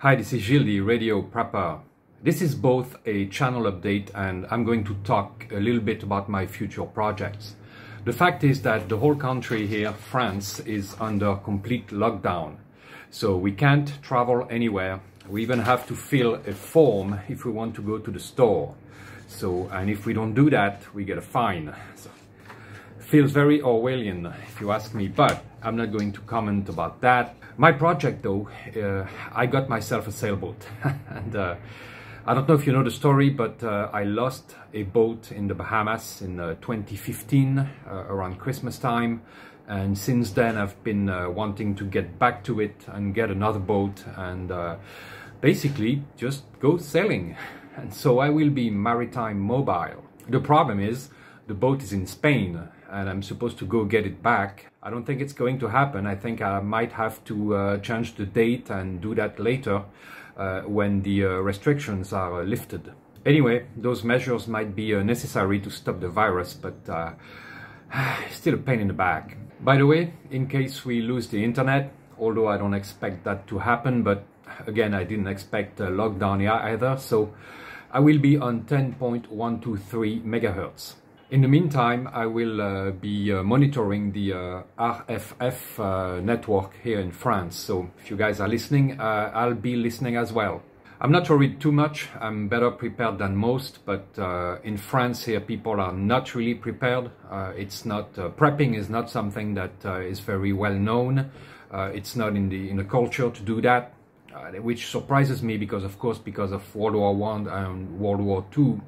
Hi, this is Gilles, the radio prepper. This is both a channel update and I'm going to talk a little bit about my future projects. The fact is that the whole country here, France, is under complete lockdown. So we can't travel anywhere. We even have to fill a form if we want to go to the store. And if we don't do that, we get a fine. So, feels very Orwellian if you ask me, but I'm not going to comment about that. My project though, I got myself a sailboat and I don't know if you know the story, but I lost a boat in the Bahamas in 2015 around Christmas time, and since then I've been wanting to get back to it and get another boat and basically just go sailing. And so I will be maritime-mobile. The problem is the boat is in Spain and I'm supposed to go get it back. I don't think it's going to happen. I think I might have to change the date and do that later when the restrictions are lifted. Anyway, those measures might be necessary to stop the virus, but still a pain in the back. By the way, in case we lose the internet, although I don't expect that to happen, but again, I didn't expect a lockdown here either, so I will be on 10.123 megahertz. In the meantime, I will be monitoring the RFF network here in France. So if you guys are listening, I'll be listening as well. I'm not worried too much. I'm better prepared than most, but in France here, people are not really prepared. Prepping is not something that is very well known. It's not in the culture to do that, which surprises me because, of course, because of World War I and World War II,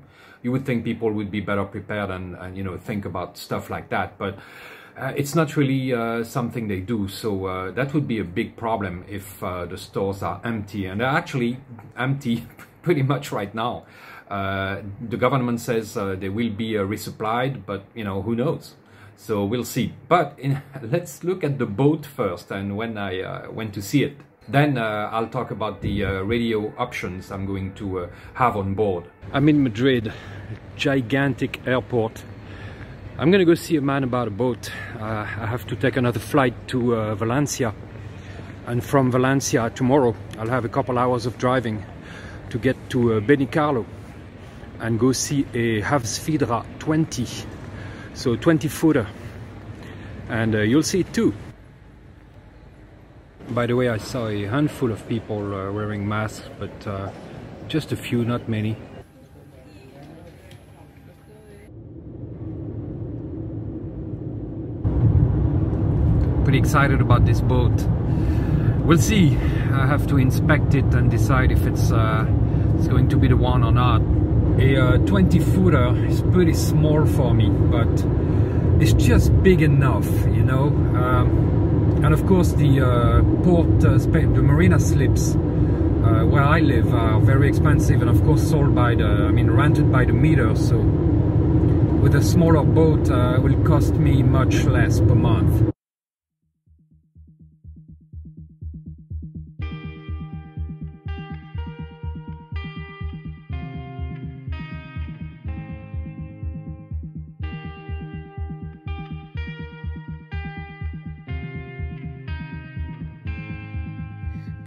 you would think people would be better prepared and you know, think about stuff like that, but it's not really something they do. So that would be a big problem if the stores are empty, and they're actually empty pretty much right now. The government says they will be resupplied, but you know, who knows? So we'll see. But let's look at the boat first, and when I went to see it. Then I'll talk about the radio options I'm going to have on board. I'm in Madrid, a gigantic airport. I'm going to go see a man about a boat. I have to take another flight to Valencia. And from Valencia tomorrow, I'll have a couple hours of driving to get to Benicarlo and go see a Havsvidra 20. So 20 footer. And you'll see it too. By the way, I saw a handful of people wearing masks, but just a few, not many. Pretty excited about this boat. We'll see. I have to inspect it and decide if it's going to be the one or not. A 20 footer is pretty small for me, but it's just big enough, you know. And of course the the marina slips where I live are very expensive, and of course sold by rented by the meter. So with a smaller boat it will cost me much less per month.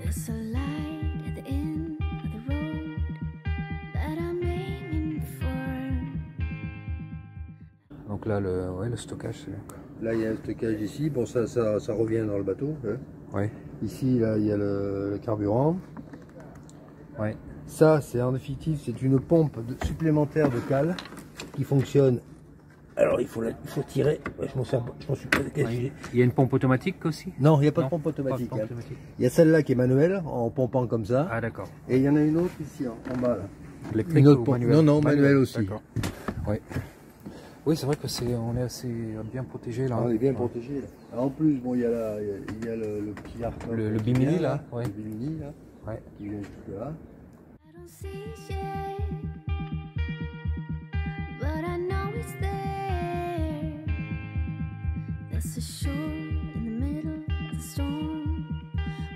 There's a light at the end of the road that I'm aiming for. Donc là, le stockage, c'est... Là, il y a un stockage ici. Bon, ça revient dans le bateau. Hein. Ouais. Ici, là, il y a le carburant. Ouais. Ça, c'est en définitive, c'est une pompe supplémentaire de cale qui fonctionne. Alors, il faut tirer. Je m'en suis pas. Ouais. Il y a une pompe automatique aussi? Non, il n'y a pas de pompe automatique. Il y a celle-là qui est manuelle, en pompant comme ça. Ah, d'accord. Et il y en a une autre ici, en bas, là. Électrique ou manuelle? Non, manuelle aussi. Ouais. Oui, c'est vrai que on est assez bien protégé là. On est bien protégé. Là. En plus, bon, il y a le petit arc. Le bimini là. Ouais. Le bimini là. Ouais. Qui vient jusque là. I don't see it yet, but I know it's there. There's a shore in the middle of the storm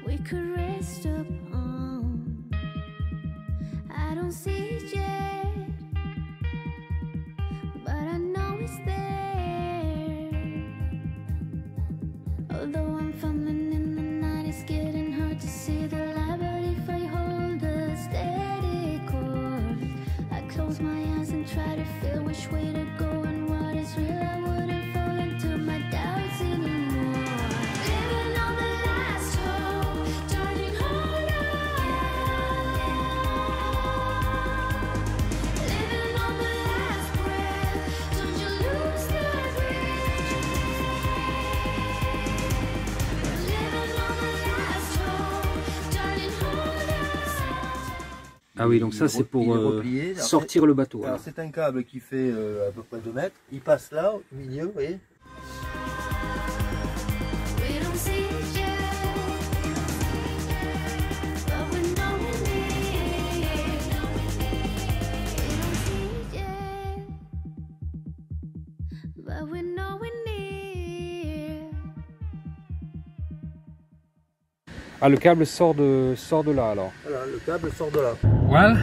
we could rest upon. I don't see it yet, but I know it's there. Although I'm fumbling in the night, it's getting hard to see the light, but if I hold Ah oui, donc ça c'est pour sortir le bateau. Alors c'est un câble qui fait à peu près 2 mètres. Il passe là, au milieu, vous voyez. We don't see it yet, but we know we're near. We don't see it yet, but we know we're near. Ah, le câble sort de là alors. Voilà, le câble sort de là. Well,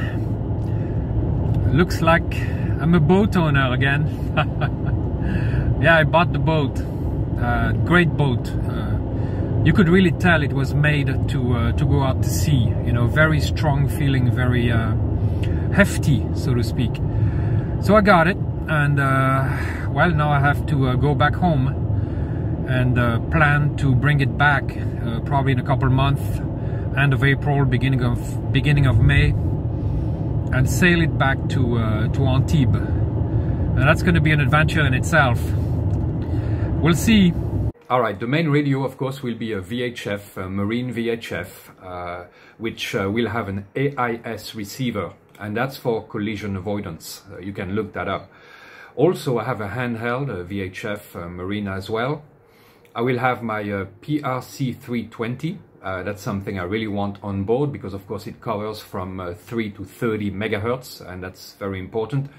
looks like I'm a boat owner again. Yeah, I bought the boat. Great boat. You could really tell it was made to go out to sea. You know, very strong feeling, very hefty, so to speak. So I got it, and well, now I have to go back home and plan to bring it back probably in a couple months, end of April, beginning of May, and sail it back to Antibes. And that's going to be an adventure in itself. We'll see. All right, the main radio, of course, will be a VHF, a marine VHF, which will have an AIS receiver, and that's for collision avoidance. You can look that up. Also, I have a handheld, a VHF marine as well. I will have my PRC320. That's something I really want on board because, of course, it covers from 3 to 30 megahertz, and that's very important.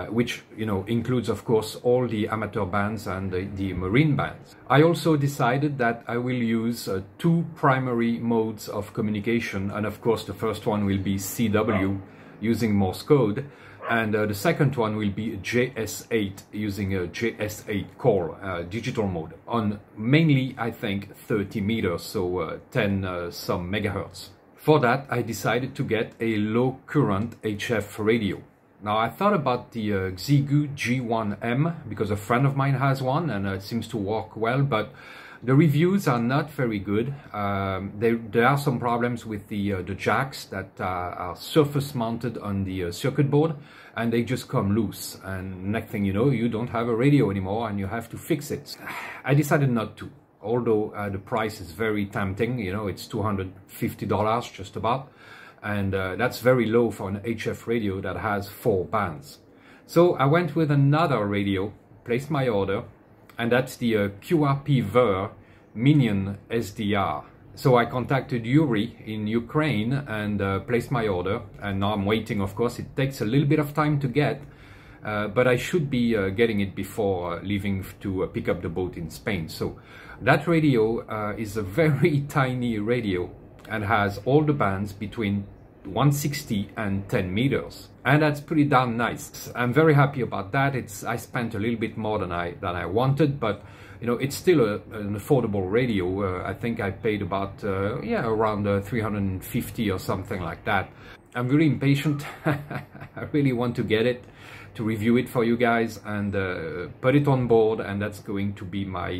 Which, you know, includes, of course, all the amateur bands and the marine bands. I also decided that I will use 2 primary modes of communication, and of course the first one will be CW using Morse code, and the second one will be JS8 using a JS8 call, digital mode, on mainly, I think, 30 meters, so 10 some megahertz. For that, I decided to get a low current HF radio. Now, I thought about the Xiegu G1M because a friend of mine has one and it seems to work well, but the reviews are not very good. There are some problems with the jacks that are surface mounted on the circuit board, and they just come loose, and next thing you know, you don't have a radio anymore and you have to fix it. I decided not to, although the price is very tempting. You know, it's $250 just about. And that's very low for an HF radio that has 4 bands. So I went with another radio, placed my order, and that's the QRPVer Minion SDR. So I contacted Yuri in Ukraine and placed my order, and now I'm waiting, of course. It takes a little bit of time to get, but I should be getting it before leaving to pick up the boat in Spain. So that radio is a very tiny radio and has all the bands between 160 and 10 meters, and that's pretty damn nice. I'm very happy about that. I spent a little bit more than I wanted, but you know, it's still an affordable radio. I think I paid about around 350 or something like that. I'm really impatient. I really want to get it, to review it for you guys and put it on board, and that's going to be my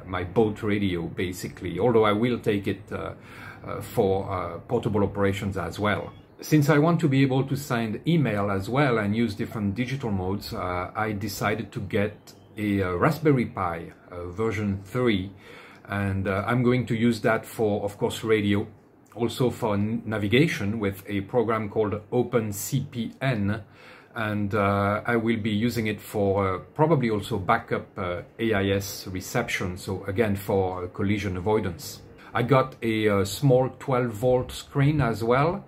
my boat radio basically, although I will take it for portable operations as well. Since I want to be able to send email as well and use different digital modes, I decided to get a Raspberry Pi version 3, and I'm going to use that for, of course, radio, also for navigation with a program called OpenCPN, and I will be using it for probably also backup AIS reception, so again for collision avoidance. I got a small 12-volt screen as well,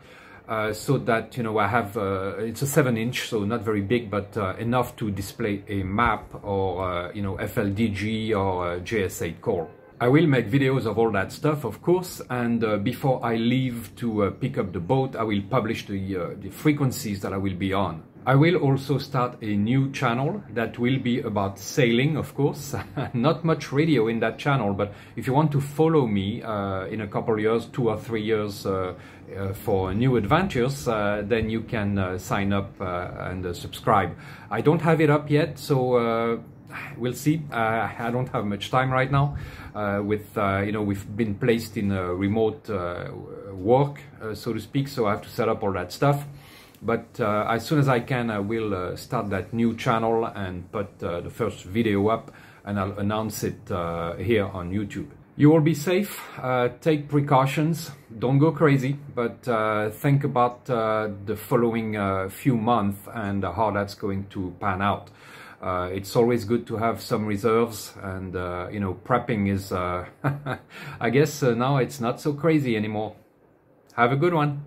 so that, you know, I have, it's a 7-inch, so not very big, but enough to display a map or, you know, FLDG or JS8 call. I will make videos of all that stuff, of course, and before I leave to pick up the boat, I will publish the frequencies that I will be on. I will also start a new channel that will be about sailing, of course. Not much radio in that channel, but if you want to follow me in a couple of years, 2 or 3 years, for new adventures, then you can sign up and subscribe. I don't have it up yet, so we'll see. I don't have much time right now. You know, we've been placed in a remote work, so to speak, so I have to set up all that stuff. But as soon as I can, I will start that new channel and put the first video up, and I'll announce it here on YouTube. You will be safe, take precautions, don't go crazy, but think about the following few months and how that's going to pan out. It's always good to have some reserves, and you know, prepping is, I guess now it's not so crazy anymore. Have a good one.